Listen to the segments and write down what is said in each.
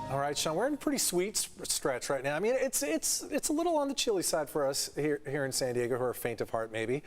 All right, Sean, we're in a pretty sweet stretch right now. I mean, it's a little on the chilly side for us here in San Diego, who are faint of heart, maybe.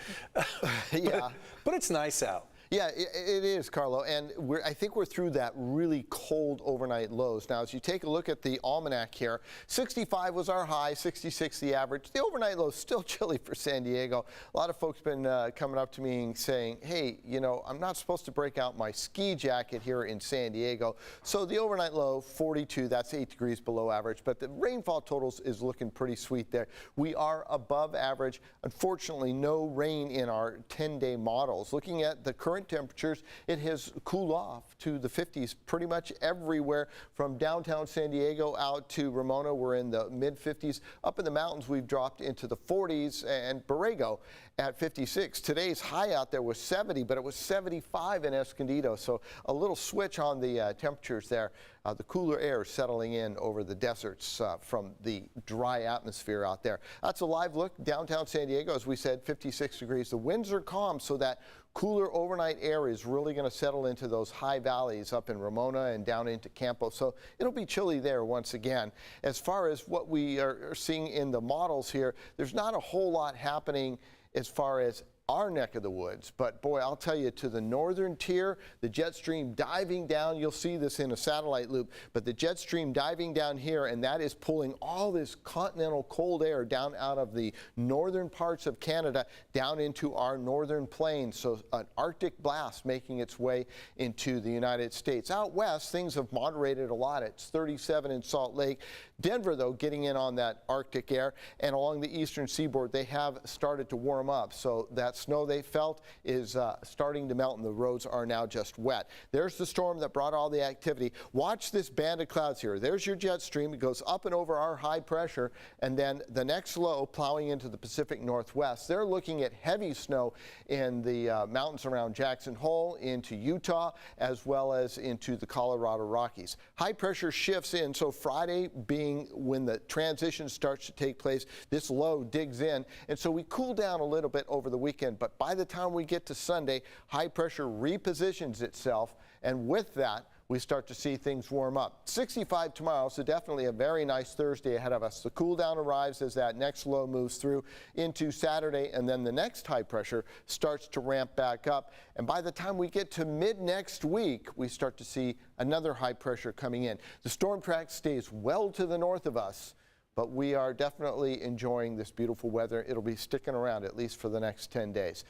Yeah. But it's nice out. Yeah, it is, Carlo, and I think we're through that really cold overnight lows. Now, as you take a look at the almanac here, 65 was our high, 66 the average. The overnight low is still chilly for San Diego. A lot of folks been coming up to me and saying, hey, you know, I'm not supposed to break out my ski jacket here in San Diego. So the overnight low, 42, that's 8 degrees below average, but the rainfall totals is looking pretty sweet there. We are above average. Unfortunately, no rain in our 10-day models. Looking at the current temperatures, it has cooled off to the 50s pretty much everywhere from downtown San Diego out to Ramona. We're in the mid 50s. Up in the mountains, we've dropped into the 40s, and Borrego at 56. Today's high out there was 70, but it was 75 in Escondido. So a little switch on the temperatures there. The cooler air settling in over the deserts from the dry atmosphere out there. That's a live look downtown San Diego. As we said, 56 degrees. The winds are calm, so that cooler overnight air is really going to settle into those high valleys up in Ramona and down into Campo. So it'll be chilly there once again. As far as what we are seeing in the models here, there's not a whole lot happening as far as our neck of the woods, but boy, I'll tell you, to the northern tier, the jet stream diving down, you'll see this in a satellite loop, but the jet stream diving down here, and that is pulling all this continental cold air down out of the northern parts of Canada down into our northern plains. So an Arctic blast making its way into the United States. Out west, things have moderated a lot. It's 37 in Salt Lake. Denver, though, getting in on that Arctic air, and along the eastern seaboard, they have started to warm up. So that snow they felt is starting to melt, and the roads are now just wet. There's the storm that brought all the activity. Watch this band of clouds here. There's your jet stream. It goes up and over our high pressure, and then the next low plowing into the Pacific Northwest. They're looking at heavy snow in the mountains around Jackson Hole, into Utah, as well as into the Colorado Rockies. High pressure shifts in, so Friday being when the transition starts to take place, this low digs in, and so we cool down a little bit over the weekend, but by the time we get to Sunday, high pressure repositions itself, and with that, we start to see things warm up. 65 tomorrow, so definitely a very nice Thursday ahead of us. The cool down arrives as that next low moves through into Saturday, and then the next high pressure starts to ramp back up. And by the time we get to mid next week, we start to see another high pressure coming in. The storm track stays well to the north of us, but we are definitely enjoying this beautiful weather. It'll be sticking around at least for the next 10 days.